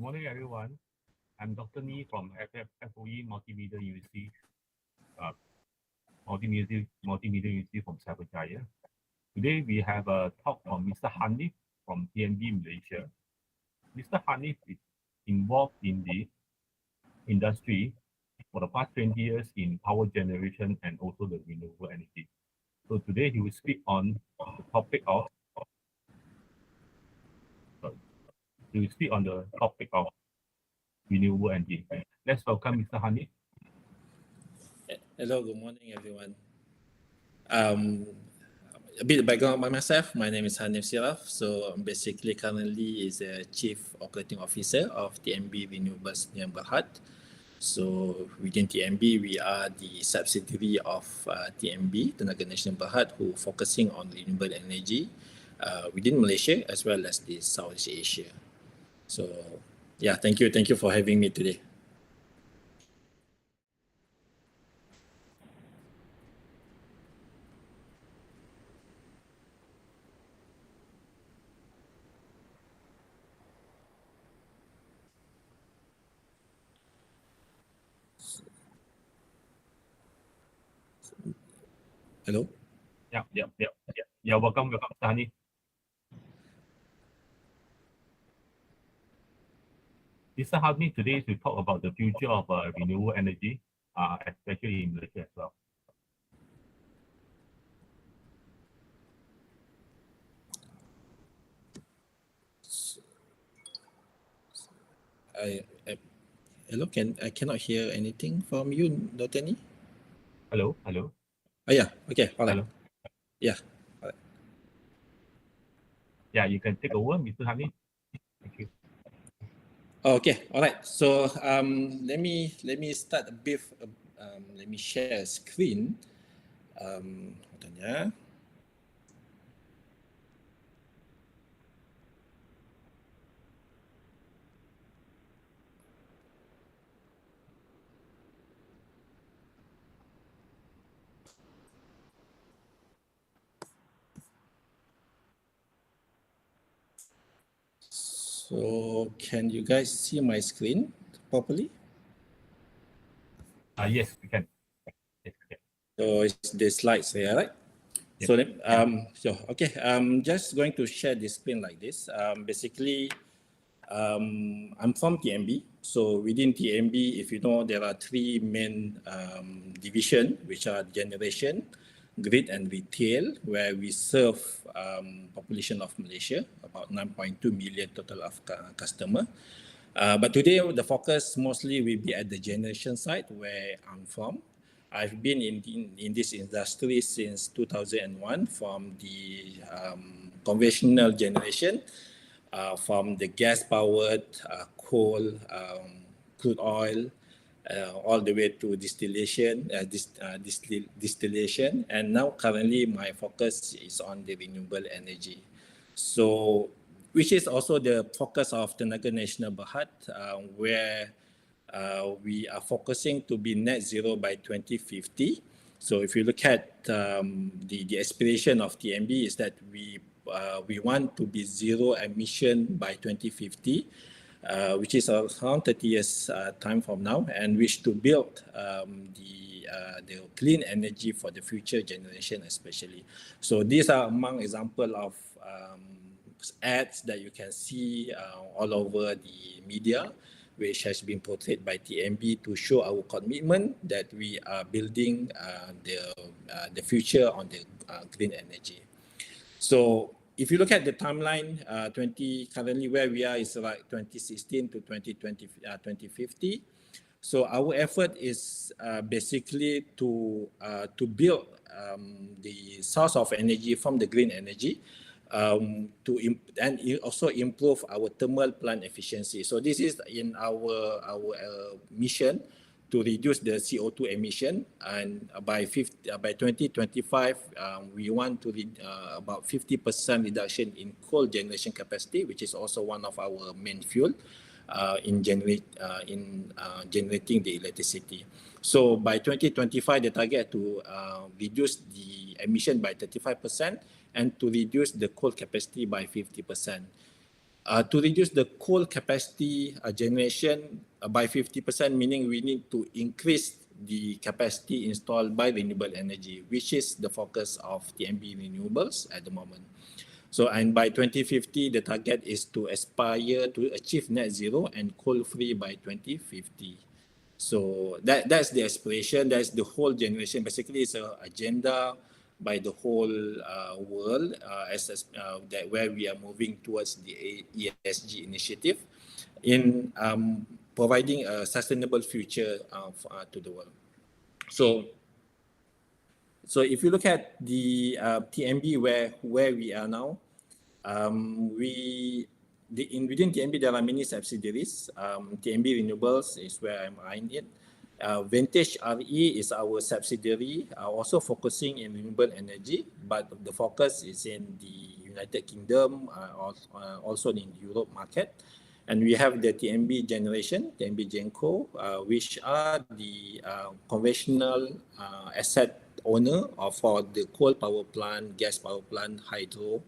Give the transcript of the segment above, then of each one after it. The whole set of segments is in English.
Good morning, everyone. I'm Dr. Nee from FOE Multimedia UC, uh, Multimedia UC from Cyberjaya. Today, we have a talk from Mr. Hanif from TNB Malaysia. Mr. Hanif is involved in the industry for the past 20 years in power generation and also the renewable energy. So today, he will speak on the topic of renewable energy. Let's welcome Mr. Hanif. Hello, good morning, everyone. A bit of background about myself. My name is Hanif Siraf. So basically currently is a Chief Operating Officer of TNB Renewables Niam Berhad. So within TNB, we are the subsidiary of TNB, Tenaga Nasional Berhad, who focusing on renewable energy within Malaysia as well as the Southeast Asia. So yeah, thank you for having me today. Hello? Yeah. Welcome, Mr. Hanif. Mr. Hanif today to talk about the future of renewable energy, especially in Malaysia as well. Hello, I cannot hear anything from you, Dr. Nee? Hello. Oh yeah, okay, all right. Hello. Yeah. All right. Yeah, you can take over, Mr. Hanif. Thank you. Okay, all right. So let me start a bit. Let me share a screen. Hold on, yeah. So can you guys see my screen properly? Yes, we can. Yes, we can. So it's the slides here, right? Yes. So okay. Just going to share the screen like this. Basically, I'm from TNB. So within TNB, if you know, there are three main division, which are generation, grid, and retail, where we serve population of Malaysia, about 9.2 million total of customer. But today, the focus mostly will be at the generation side, where I'm from. I've been in this industry since 2001 from the conventional generation, from the gas-powered, coal, crude oil, all the way to distillation, distillation, and now currently my focus is on the renewable energy. So, which is also the focus of Tenaga Nasional Berhad, where we are focusing to be net zero by 2050. So if you look at the aspiration of TNB is that we want to be zero emission by 2050, which is around 30 years time from now, and wish to build the clean energy for the future generation especially. So these are among example of ads that you can see all over the media, which has been portrayed by TNB to show our commitment that we are building the future on the green energy. So if you look at the timeline, currently where we are is like 2016 to 2050. So our effort is basically to build the source of energy from the green energy, and also improve our thermal plant efficiency. So this is in our mission to reduce the CO2 emission, and by 2025 we want to about 50% reduction in coal generation capacity, which is also one of our main fuel in generating the electricity. So by 2025, the target to reduce the emission by 35% and to reduce the coal capacity by 50%. To reduce the coal capacity generation by 50%, meaning we need to increase the capacity installed by renewable energy, which is the focus of TNB Renewables at the moment. So, and by 2050, the target is to aspire to achieve net zero and coal-free by 2050. So that's the aspiration. That's the whole generation. Basically, it's an agenda by the whole world that where we are moving towards the ESG initiative in providing a sustainable future to the world. So if you look at the TNB where we are now, within TNB there are many subsidiaries. TNB Renewables is where I'm eyeing it. Vantage RE is our subsidiary, also focusing in renewable energy, but the focus is in the United Kingdom, also in the Europe market. And we have the TNB Generation, TNB Genco, which are the conventional asset owner for the coal power plant, gas power plant, hydro.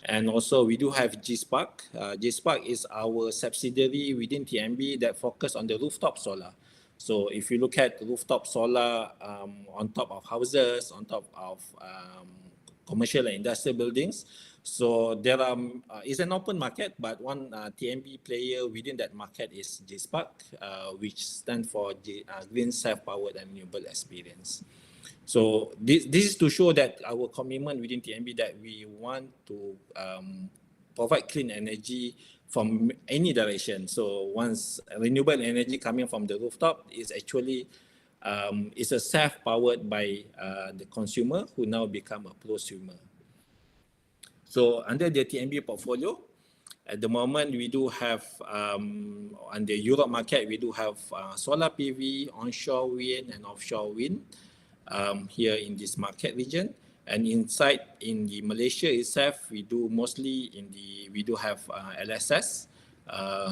And also we do have G-Spark. G-Spark is our subsidiary within TNB that focus on the rooftop solar. So if you look at rooftop solar on top of houses, on top of commercial and industrial buildings, so there is an open market, but one TNB player within that market is G-Spark, which stands for Green Self-Powered and Renewable Experience. So this is to show that our commitment within TNB that we want to provide clean energy from any direction. So once renewable energy coming from the rooftop is actually is a self-powered by the consumer who now become a prosumer. So under the TNB portfolio, at the moment we do have on the Europe market we do have solar PV, onshore wind and offshore wind. Here in this market region, and inside in the Malaysia itself, we do have LSS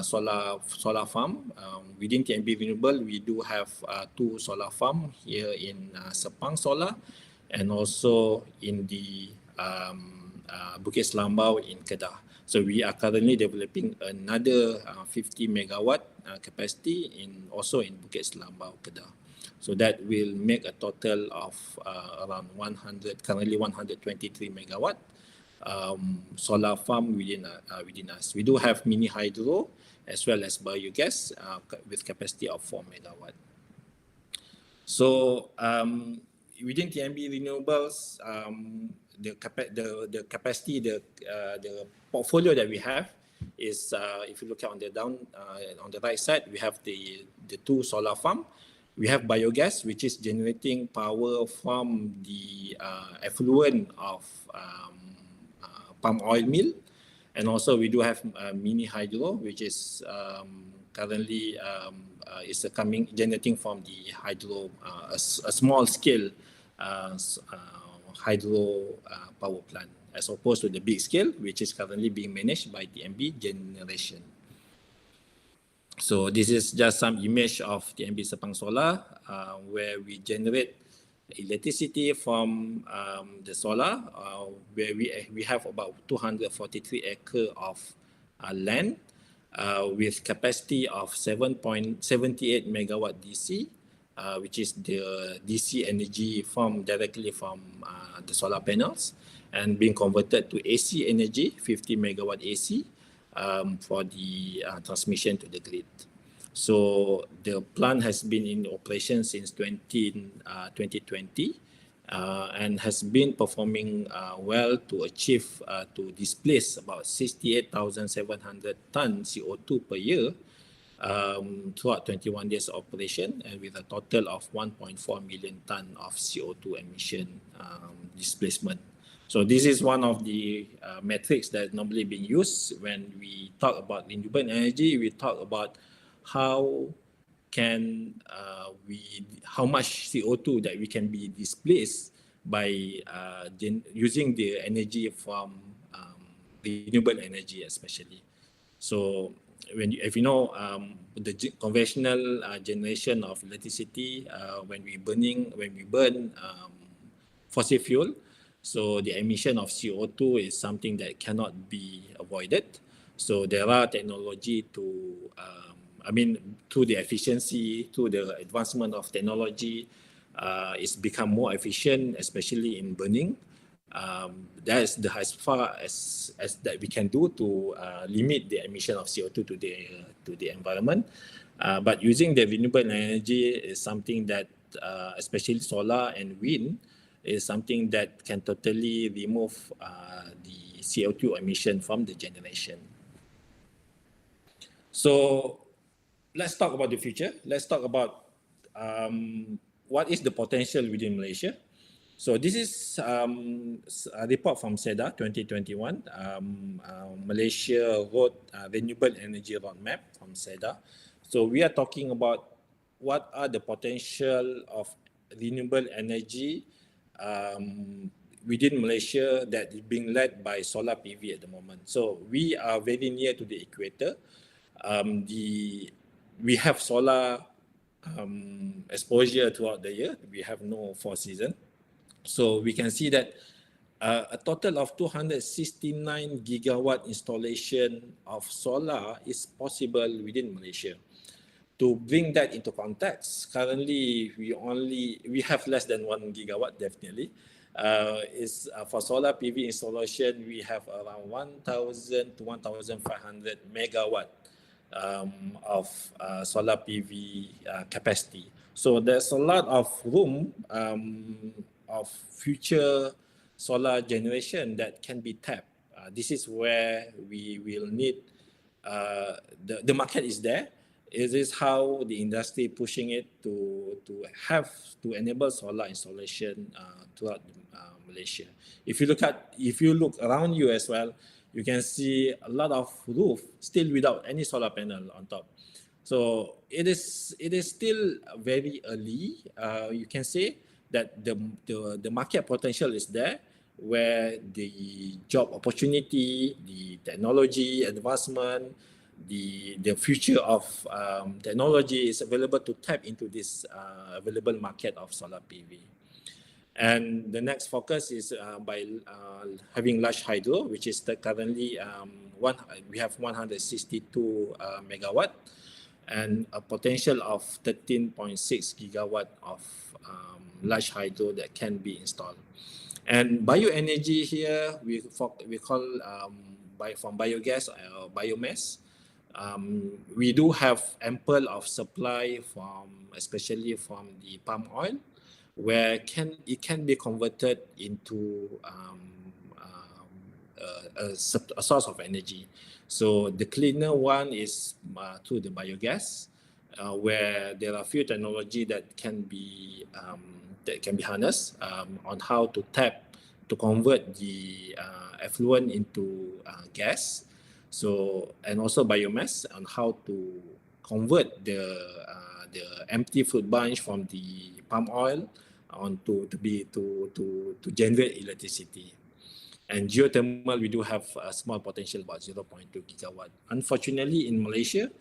solar farm. Within TNB Renewable, we do have 2 solar farm here in Sepang Solar, and also in the Bukit Selambau in Kedah. So we are currently developing another 50 megawatt capacity also in Bukit Selambau, Kedah. So that will make a total of around currently 123 megawatt solar farm within us. We do have mini hydro as well as biogas with capacity of 4 megawatt. So within TNB Renewables, the capacity, the portfolio that we have is if you look at on the right side, we have the 2 solar farm. We have biogas, which is generating power from the effluent of palm oil mill, and also we do have mini hydro, which is currently generating from the hydro, a small scale hydro power plant, as opposed to the big scale, which is currently being managed by TNB Generation. So this is just some image of TNB Sepang Solar, where we generate electricity from the solar, where we have about 243 acres of land with capacity of 7.78 megawatt DC, which is the DC energy directly from the solar panels, and being converted to AC energy, 50 megawatt AC, for the transmission to the grid. So the plant has been in operation since 2020 and has been performing well to displace about 68,700 tons CO2 per year throughout 21 days of operation, and with a total of 1.4 million tons of CO2 emission displacement. So this is one of the metrics that normally being used when we talk about renewable energy. We talk about how much CO2 that we can be displaced by using the energy from renewable energy, especially. So if you know the conventional generation of electricity, when we burn fossil fuel, so the emission of CO2 is something that cannot be avoided. So there are technology to, through the efficiency, through the advancement of technology, it's become more efficient, especially in burning. That is the as far as that we can do to limit the emission of CO2 to the environment. But using the renewable energy is something that, especially solar and wind, is something that can totally remove the CO2 emission from the generation. So let's talk about the future. Let's talk about what is the potential within Malaysia. So this is a report from SEDA 2021. Malaysia wrote a renewable energy roadmap from SEDA. So we are talking about what are the potential of renewable energy within Malaysia that is being led by solar PV at the moment. So we are very near to the equator. We have solar exposure throughout the year. We have no four season. So we can see that a total of 269 gigawatt installation of solar is possible within Malaysia. To bring that into context, currently we have less than 1 gigawatt definitely. For solar PV installation, we have around 1,000 to 1,500 megawatt of solar PV capacity. So there's a lot of room of future solar generation that can be tapped. This is where we will need, the market is there. It is how the industry pushing it to enable solar installation throughout Malaysia. If you look around you as well, you can see a lot of roof still without any solar panel on top. So it is still very early. You can say that the market potential is there, where the job opportunity, the technology advancement, the future of technology is available to tap into this available market of solar PV. And the next focus is by having large hydro, which is currently we have 162 megawatt and a potential of 13.6 gigawatt of large hydro that can be installed. And bioenergy here, we call from biogas or biomass. We do have ample of supply especially from the palm oil, where it can be converted into a source of energy. So the cleaner one is through the biogas, where there are few technology that can be harnessed on how to convert the effluent into gas. So, and also biomass on how to convert the empty fruit bunch from the palm oil to generate electricity. And geothermal, we do have a small potential, about 0.2 gigawatt. Unfortunately, in Malaysia,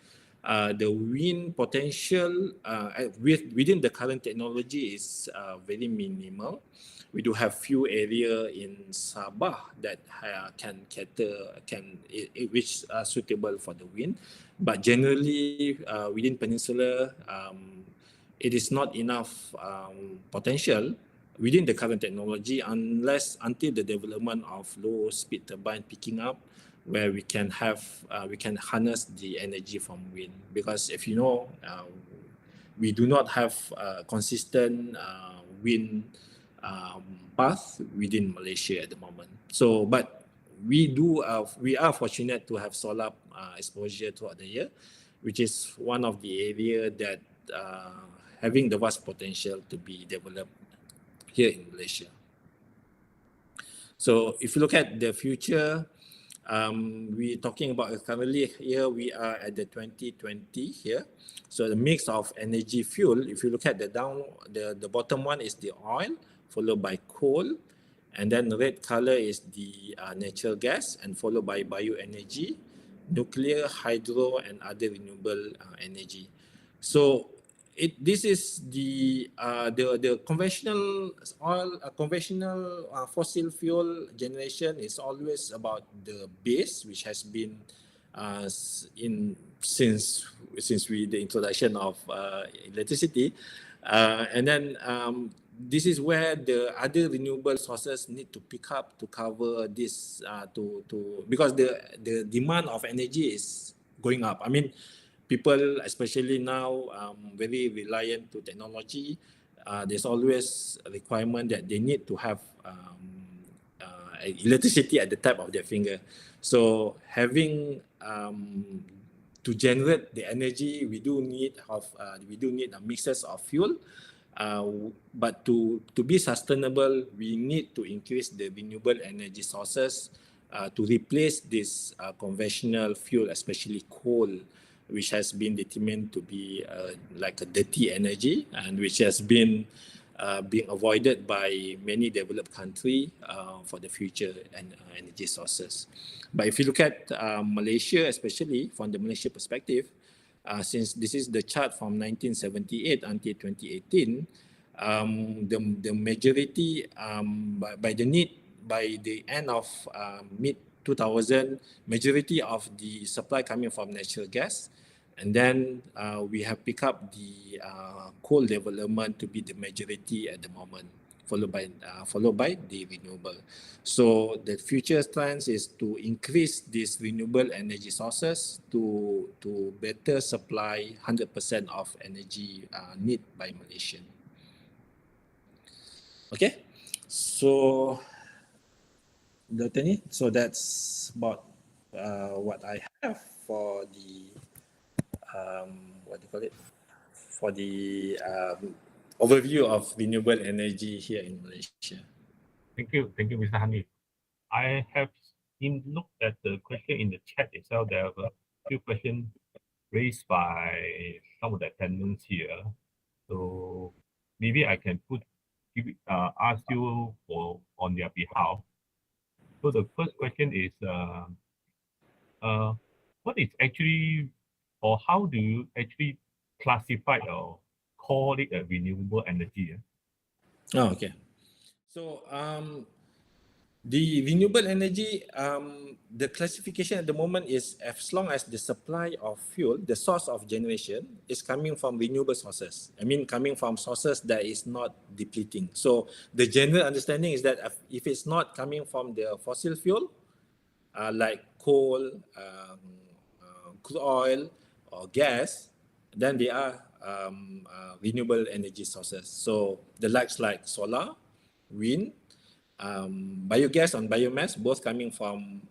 the wind potential within the current technology is very minimal. We do have few area in Sabah that which are suitable for the wind, but generally within Peninsula, it is not enough potential within the current technology until the development of low speed turbine picking up, where we can harness the energy from wind. Because if you know, we do not have consistent wind path within Malaysia at the moment. So, but we are fortunate to have solar exposure throughout the year, which is one of the area that having the vast potential to be developed here in Malaysia. So if you look at the future, we're talking about currently here we are at the 2020 here. So the mix of energy fuel, if you look at the bottom one is the oil, followed by coal, and then the red color is the natural gas, and followed by bioenergy, nuclear, hydro, and other renewable energy. So this is the conventional oil, conventional fossil fuel generation is always about the base, which has been since the introduction of electricity, and then this is where the other renewable sources need to pick up to cover this because the demand of energy is going up. I mean, people, especially now, very reliant to technology. There's always a requirement that they need to have electricity at the tap of their finger. So having to generate the energy, we do need mixes of fuel. But to be sustainable, we need to increase the renewable energy sources to replace this conventional fuel, especially coal, which has been determined to be like a dirty energy, and which has been being avoided by many developed countries for the future and energy sources. But if you look at Malaysia, especially from the Malaysia perspective, since this is the chart from 1978 until 2018, the majority by the end of mid 2000, majority of the supply coming from natural gas, and then we have picked up the coal development to be the majority at the moment, followed by the renewable. So the future trends is to increase these renewable energy sources to better supply 100% of energy need by Malaysia. Okay, so Dr. Ni, so that's about what I have for the what do you call it? For the overview of renewable energy here in Malaysia. Thank you, Mr. Hanif. I have looked at the question in the chat itself. There are a few questions raised by some of the attendants here. So maybe I can ask you on their behalf. So the first question is, what is actually, or how do you actually classify or call it a renewable energy? Oh, okay. So the renewable energy, the classification at the moment is as long as the supply of fuel, the source of generation is coming from renewable sources. I mean, coming from sources that is not depleting. So the general understanding is that if it's not coming from the fossil fuel, like coal, crude oil, or gas, then they are renewable energy sources. So the likes like solar, wind, biogas and biomass, both coming from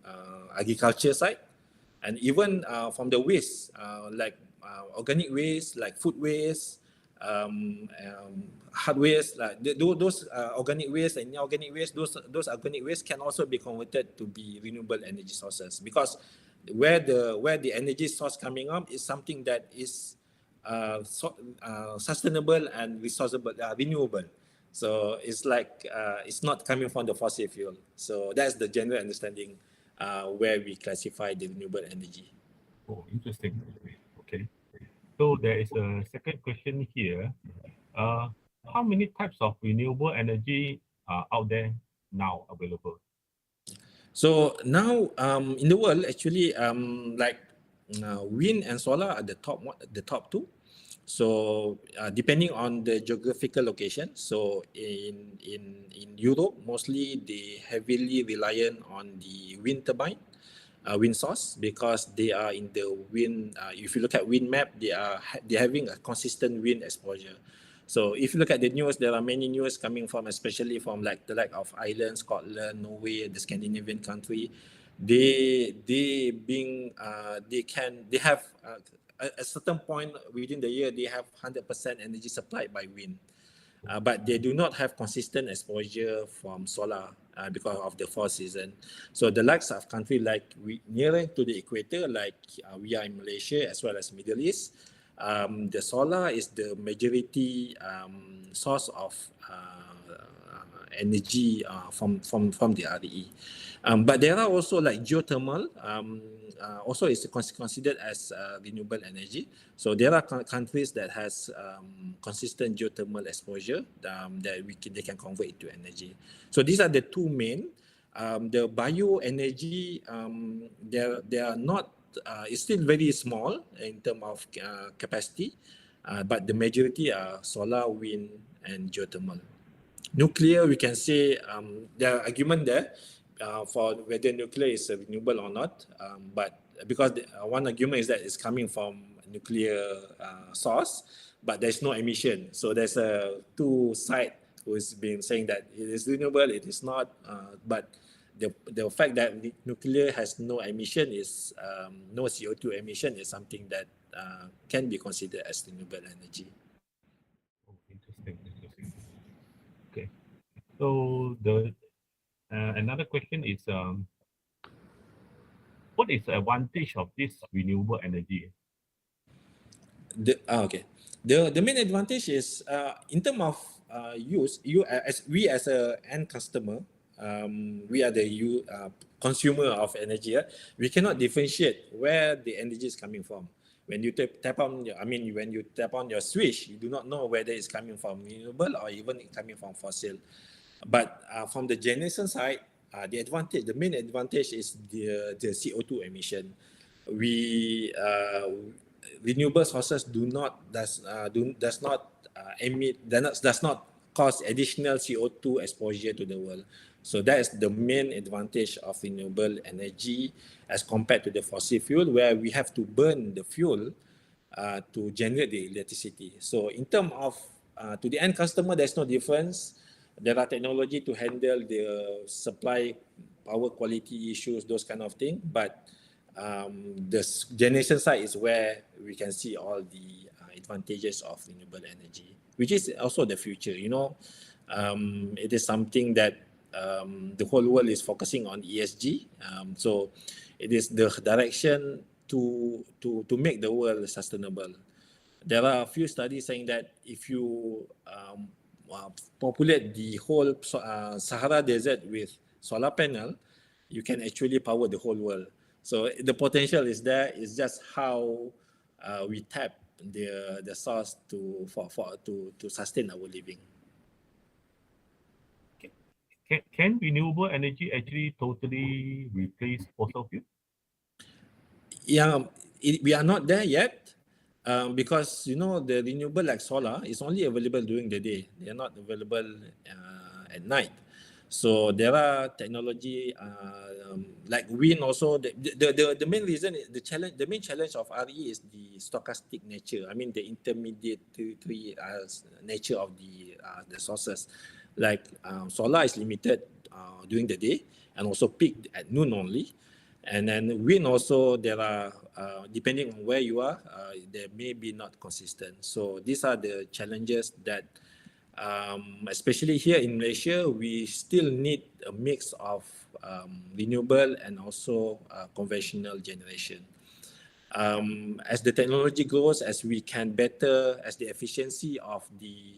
agriculture side, and even from the waste, like organic waste, like food waste, hard waste, like those organic waste and inorganic waste, those organic waste can also be converted to be renewable energy sources, because where the energy source coming up is something that is sustainable and resourceable, renewable. So it's like it's not coming from the fossil fuel. So that's the general understanding where we classify the renewable energy. Oh, interesting. Okay. So there is a second question here. How many types of renewable energy are out there now available? So now in the world, actually, like wind and solar are the top two. So depending on the geographical location, so in Europe, mostly they heavily reliant on the wind turbine, wind source, because they are in the wind. If you look at wind map, they're having a consistent wind exposure. So if you look at the news, there are many news coming from, especially from like the like of Ireland, Scotland, Norway, the Scandinavian country. They have a certain point within the year they have 100% energy supplied by wind. But they do not have consistent exposure from solar because of the fall season. So the likes of countries like nearer to the equator, like we are in Malaysia as well as Middle East, the solar is the majority source of energy from the RE. But there are also like geothermal, also is considered as renewable energy. So there are countries that has consistent geothermal exposure that they can convert it to energy. So these are the two main. The bioenergy, there are not it's still very small in terms of capacity, but the majority are solar, wind, and geothermal. Nuclear, we can say there are argument there for whether nuclear is renewable or not. But because one argument is that it's coming from nuclear source, but there's no emission. So there's a two side who's been saying that it is renewable, it is not. But the fact that nuclear has no emission is no CO2 emission is something that can be considered as renewable energy. Oh, interesting, interesting. Okay. So the another question is what is the advantage of this renewable energy? Okay. The main advantage is in terms of use. As a end customer, we are the consumer of energy. We cannot differentiate where the energy is coming from. When you tap on, when you tap on your switch, you do not know whether it's coming from renewable or even coming from fossil. But from the generation side, the main advantage is the CO2 emission. We renewable sources does not emit does not cause additional CO2 exposure to the world. So that is the main advantage of renewable energy as compared to the fossil fuel, where we have to burn the fuel to generate the electricity. So in terms of to the end customer, there's no difference. There are technology to handle the supply power quality issues, those kind of thing. But the generation side is where we can see all the advantages of renewable energy, which is also the future. It is something that the whole world is focusing on ESG. So it is the direction to make the world sustainable. There are a few studies saying that if you populate the whole Sahara Desert with solar panel, you can actually power the whole world. So the potential is there. It's just how we tap the source to sustain our living. Can renewable energy actually totally replace fossil fuel? Yeah, we are not there yet because the renewable like solar is only available during the day. They are not available at night. So there are technology like wind also. The main reason the main challenge of RE is the stochastic nature. I mean the intermediary nature of the sources. Like solar is limited during the day and also peak at noon only. And then wind also, there are, depending on where you are, they may be not consistent. So these are the challenges that, especially here in Malaysia, we still need a mix of renewable and also conventional generation. As the technology grows, as the efficiency of the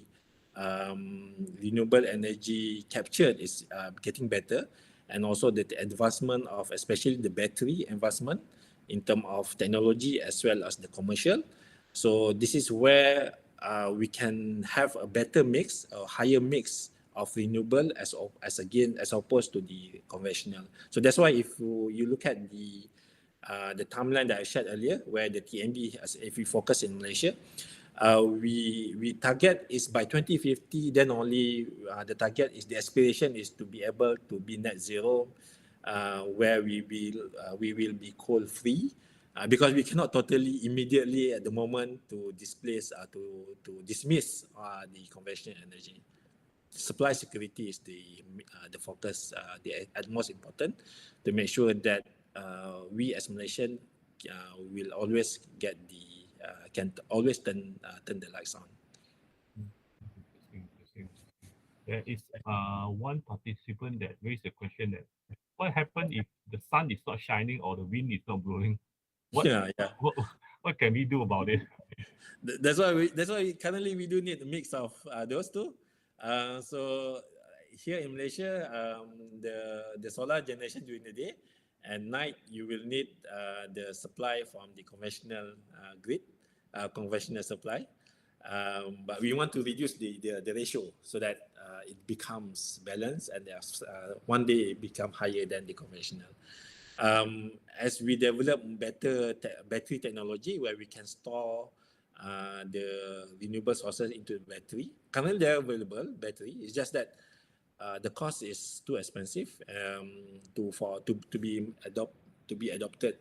renewable energy captured is getting better, and also the advancement of especially the battery advancement in terms of technology as well as the commercial. So this is where we can have a better mix, a higher mix of renewable as opposed to the conventional. So that's why if you look at the timeline that I shared earlier, where the TNB, if we focus in Malaysia, we target is by 2050. Then only the aspiration is to be able to be net zero, where we will be coal free, because we cannot totally immediately at the moment to dismiss the conventional energy. Supply security is the focus, the most important, to make sure that we as Malaysian will always can always turn the lights on. Interesting. There is one participant that raised a question that what happens if the sun is not shining or the wind is not blowing? What Yeah. what can we do about it? That's why currently we do need a mix of those two. So here in Malaysia, the solar generation during the day, and night you will need the supply from the conventional grid, conventional supply. But we want to reduce the ratio so that it becomes balanced, and one day it become higher than the conventional. As we develop better battery technology where we can store the renewable sources into the battery, currently they're available battery. It's just that the cost is too expensive to be adopted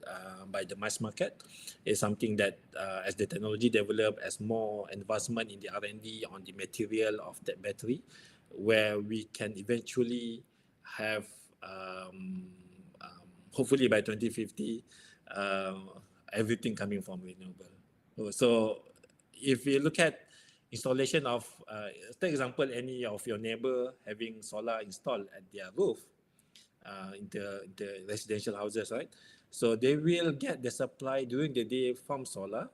by the mass market. Is something that as the technology develop, as more advancement in the R&D on the material of that battery, where we can eventually have hopefully by 2050 everything coming from renewable. So if you look at installation of, take example, any of your neighbor having solar installed at their roof, in the residential houses, right? So they will get the supply during the day from solar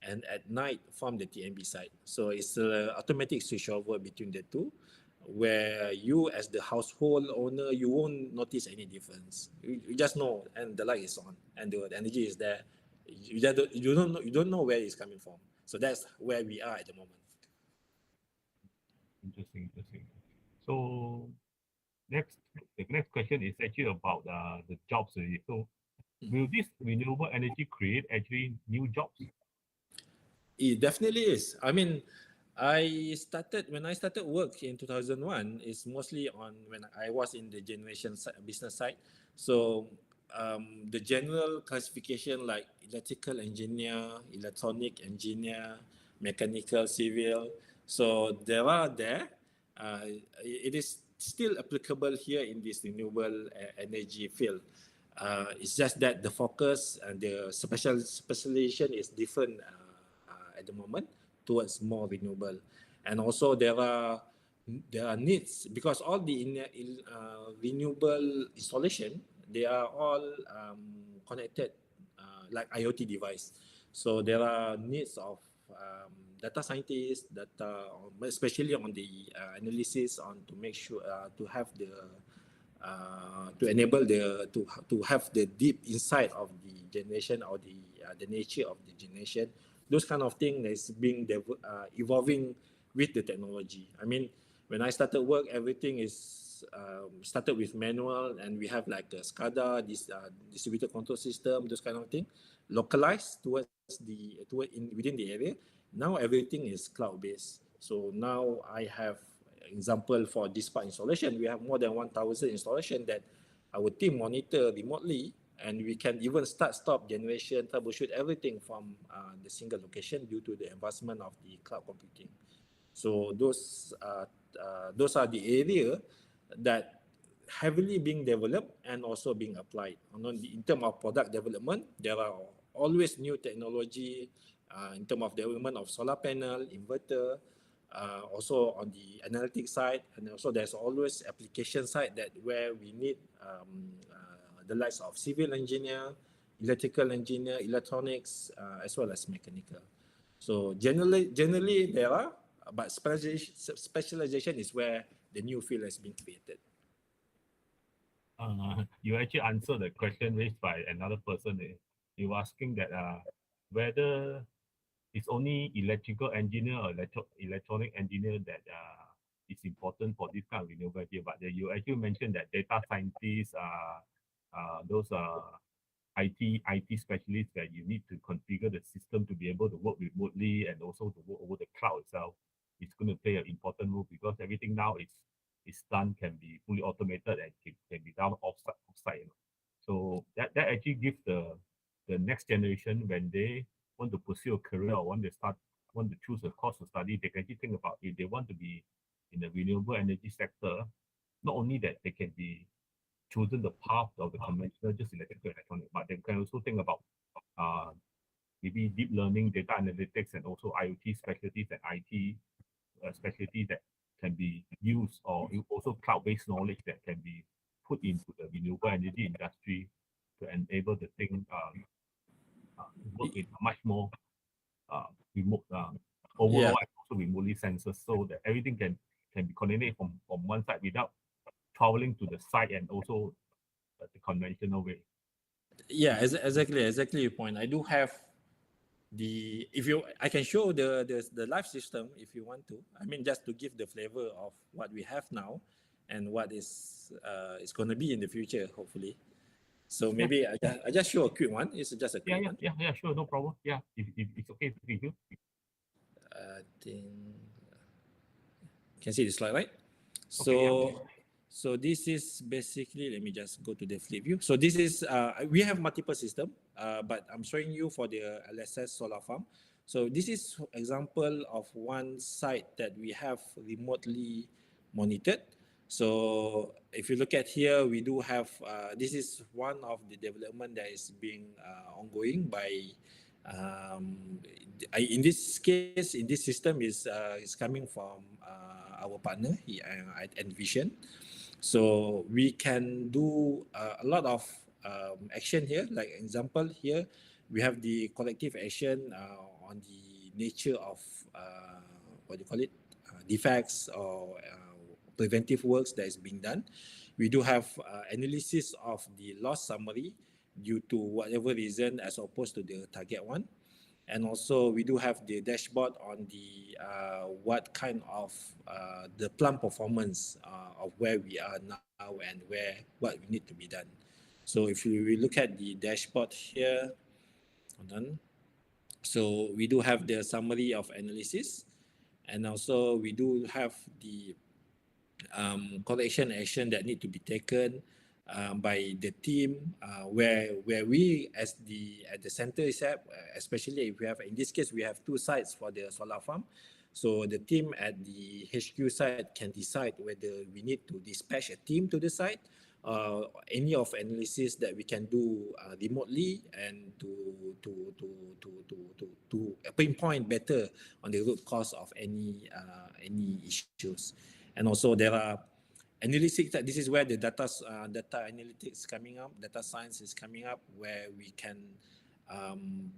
and at night from the TNB side. So it's an automatic switchover between the two, where you as the household owner, you won't notice any difference. You just know, and the light is on and the energy is there. You don't know where it's coming from. So that's where we are at the moment. Interesting, interesting. So the next question is actually about the jobs already. So will this renewable energy create actually new jobs? It definitely is. I mean, when I started work in 2001, it's mostly on when I was in the business side. So the general classification like electrical engineer, electronic engineer, mechanical, civil. So there. It is still applicable here in this renewable energy field. It's just that the focus and the specialization is different at the moment towards more renewable, and also there are needs because all the renewable installation, they are all connected like IoT device. So there are needs of data scientists, especially on the analysis on to make sure to have the to enable to have the deep insight of the generation or the nature of the generation. Those kind of thing is being evolving with the technology. I mean, when I started work, everything is started with manual, and we have like a SCADA, this distributed control system, those kind of thing, localized within the area. Now everything is cloud based. So now I have example for this part installation, we have more than 1,000 installation that our team monitor remotely, and we can even stop generation, troubleshoot everything from the single location due to the advancement of the cloud computing. So those are the area that heavily being developed and also being applied. In terms of product development, there are always new technology in terms of development of solar panel, inverter, also on the analytic side, and also there's always application side that where we need the likes of civil engineer, electrical engineer, electronics, as well as mechanical. So generally there are, but specialization is where the new field has been created. You actually answered the question raised by another person. You were asking that whether it's only electrical engineer or electronic engineer that is important for this kind of renewable energy. But you actually mentioned that data scientists, those IT specialists that you need to configure the system to be able to work remotely and also to work over the cloud itself. It's going to play an important role because everything now is done, can be fully automated and can be done offsite. So that actually gives the next generation, when they want to pursue a career or want to choose a course to study, they can actually think about if they want to be in the renewable energy sector, not only that they can be chosen the path of the conventional just electrical electronic, but they can also think about uh, maybe deep learning, data analytics, and also IoT specialties and IT specialties that can be used, or also cloud-based knowledge that can be put into the renewable energy industry to enable the thing work in a much more remote, overall, Yeah. and also remotely sensors, so that everything can be coordinated from one side without traveling to the site and also the conventional way. Yeah, exactly your point. I do have I can show the live system if you want to. I mean, just to give the flavor of what we have now and what is going to be in the future, hopefully. So Yeah, maybe I just show a quick one. It's just a quick one. yeah, sure, no problem. Yeah, if it's okay with you. I think can see the slide, right? Okay, yeah. So this is basically, let me just go to the flip view. So this is, we have multiple system, but I'm showing you for the LSS solar farm. So this is example of one site that we have remotely monitored. So if you look at here, we do have, this is one of the development that is being ongoing by in this case, in this system is coming from our partner at Envision. So we can do a lot of action here. Like example here, we have the collective action on the nature of what do you call it, defects or preventive works that is being done. We do have analysis of the loss summary due to whatever reason as opposed to the target one. And also we do have the dashboard on the what kind of the plant performance of where we are now and where what we need to be done. So if we look at the dashboard here, hold on. So we do have the summary of analysis, and also we do have the correction action that need to be taken by the team where we as the at the center itself, especially if we have, in this case we have two sites for the solar farm. So the team at the HQ site can decide whether we need to dispatch a team to the site, any of analysis that we can do remotely, and to pinpoint better on the root cause of any issues. And also there are analytics. This is where the data analytics coming up, data science is coming up, where we can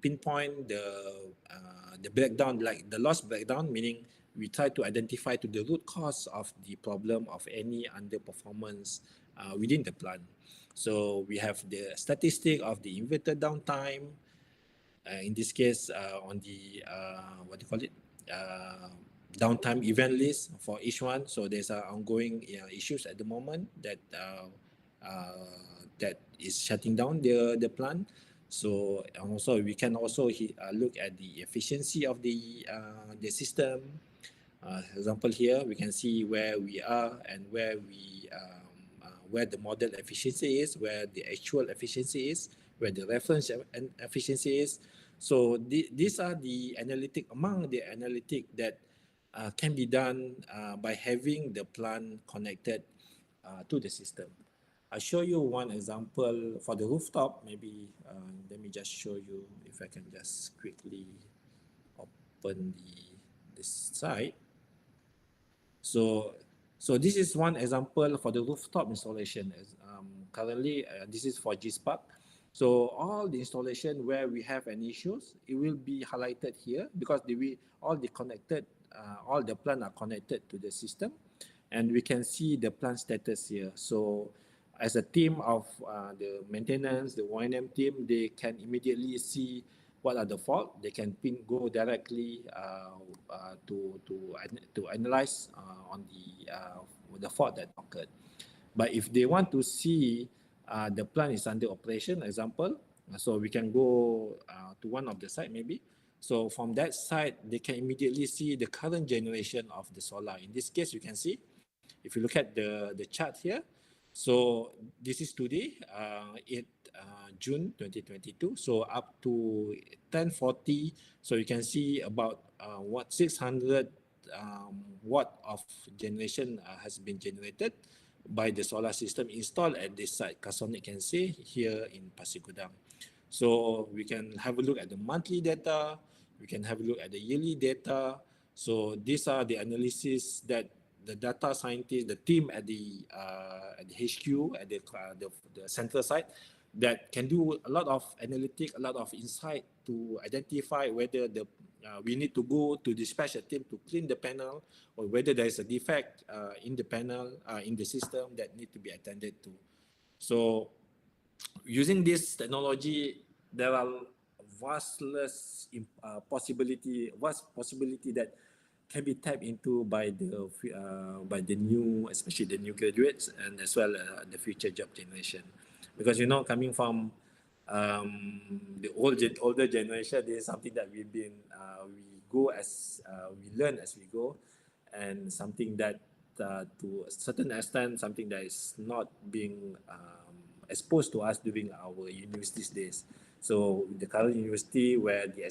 pinpoint the breakdown, like the loss breakdown, meaning we try to identify to the root cause of the problem of any underperformance within the plant. So we have the statistic of the inverter downtime, in this case on the what do you call it, downtime event list for each one. So there's ongoing issues at the moment that is shutting down the plant. So and also we can also look at the efficiency of the system. Example here, we can see where we are and where the model efficiency is, where the actual efficiency is, where the reference efficiency is. So these are the analytic, among the analytic that can be done by having the plant connected to the system. I'll show you one example for the rooftop. Maybe let me just show you if I can just quickly open this site. So, so this is one example for the rooftop installation. Currently, this is for G-Spark. So all the installation where we have any issues, it will be highlighted here because all the plant are connected to the system, and we can see the plant status here. So as a team of the maintenance, the Y&M team, they can immediately see what are the fault. They can go directly to analyze on the fault that occurred. But if they want to see the plant is under operation, example, so we can go to one of the site maybe. So from that site, they can immediately see the current generation of the solar. In this case, you can see, if you look at the chart here, so this is today, 8 June 2022. So up to 10:40, so you can see about 600 watt of generation has been generated by the solar system installed at this site, Kasonic can see here in Pasir Gudang. So we can have a look at the monthly data, we can have a look at the yearly data. So these are the analysis that the data scientist, the team at the HQ, at the central site, that can do a lot of analytic, a lot of insight to identify whether we need to go to dispatch a team to clean the panel, or whether there is a defect in the panel, in the system that need to be attended to. So using this technology, there are vast possibility that can be tapped into by the new, especially the new graduates, and as well the future job generation. because coming from the older generation, this is something that we go as we learn as we go, and something that to a certain extent, something that is not being exposed to us during our university days. So the current university, where the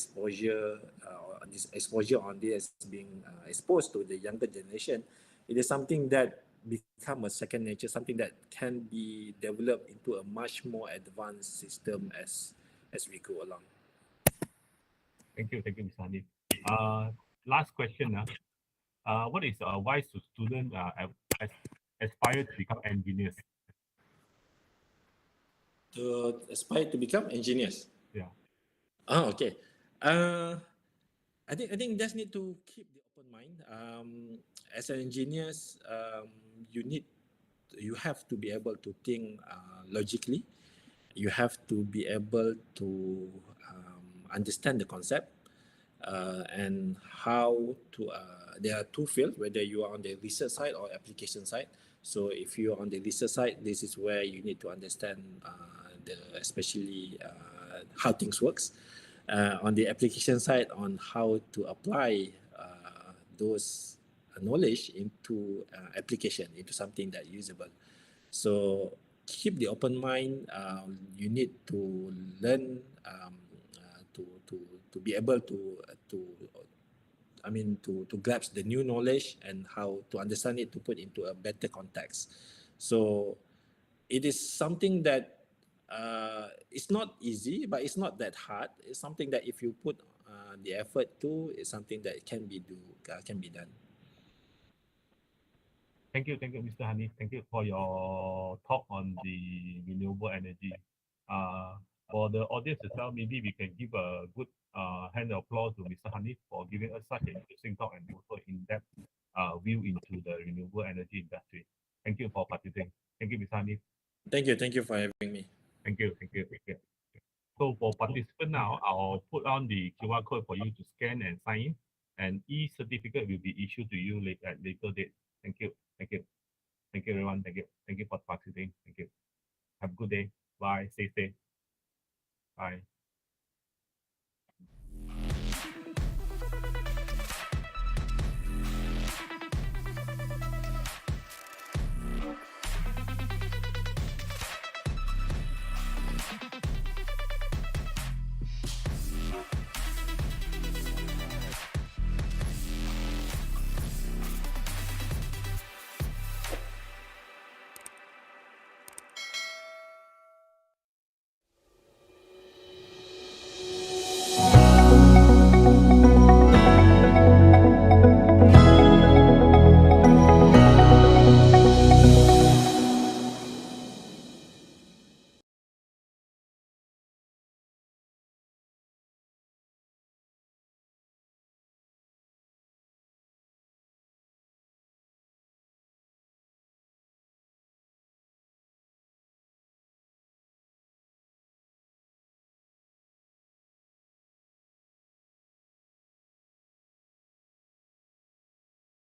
this exposure on this is being exposed to the younger generation, it is something that become a second nature, something that can be developed into a much more advanced system as we go along. Thank you, Mr. Hanif. Last question. What is advice to students as, aspire to become engineers? To aspire to become engineers. Yeah. Okay. Uh, I think just need to keep the open mind. As an engineers, you have to be able to think logically. You have to be able to understand the concept and how to. There are two fields, whether you are on the research side or application side. So if you are on the research side, this is where you need to understand especially how things works. On the application side, on how to apply those knowledge into application, into something that usable. So keep the open mind. You need to learn to be able to to grasp the new knowledge and how to understand it to put into a better context. So it is something that it's not easy, but it's not that hard. It's something that if you put the effort to, it's something that can be done. Thank you, Mr. Hanif. Thank you for your talk on the renewable energy. Uh, for the audience as well, maybe we can give a good hand of applause to Mr. Hanif for giving us such an interesting talk and also in-depth view into the renewable energy industry. Thank you for participating. Thank you, Mr. Hanif. Thank you for having me. Thank you, thank you. So for participant now, I'll put on the QR code for you to scan and sign in, and e-certificate will be issued to you at later date. Thank you, thank you. Thank you, everyone. Thank you for participating. Thank you. Have a good day. Bye. Stay safe. Bye.